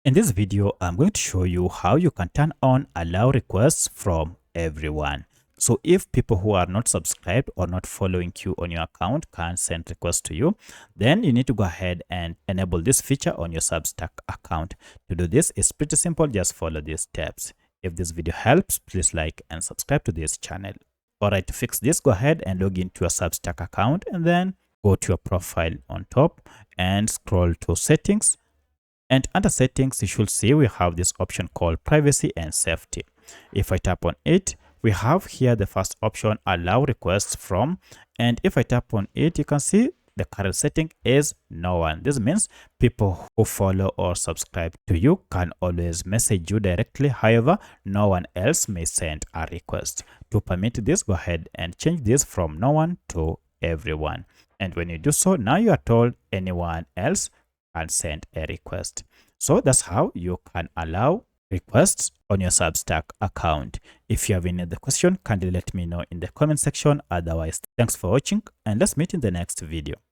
In this video, I'm going to show you how you can turn on allow requests from everyone. So if people who are not subscribed or not following you on your account can send requests to you, then you need to go ahead and enable this feature on your Substack account. To do this, it's pretty simple. Just follow these steps. If this video helps, please like and subscribe to this channel. All right, to fix this, go ahead and log into your Substack account and then go to your profile on top and scroll to settings. And under settings, you should see we have this option called privacy and safety. If I tap on it, we have here the first option, allow requests from. And if I tap on it, you can see the current setting is no one. This means people who follow or subscribe to you can always message you directly. However, no one else may send a request. To permit this, go ahead and change this from no one to everyone. And when you do so, now you are told anyone else can send a request. So that's how you can allow requests on your Substack account. If you have any other question, kindly let me know in the comment section. Otherwise, thanks for watching and let's meet in the next video.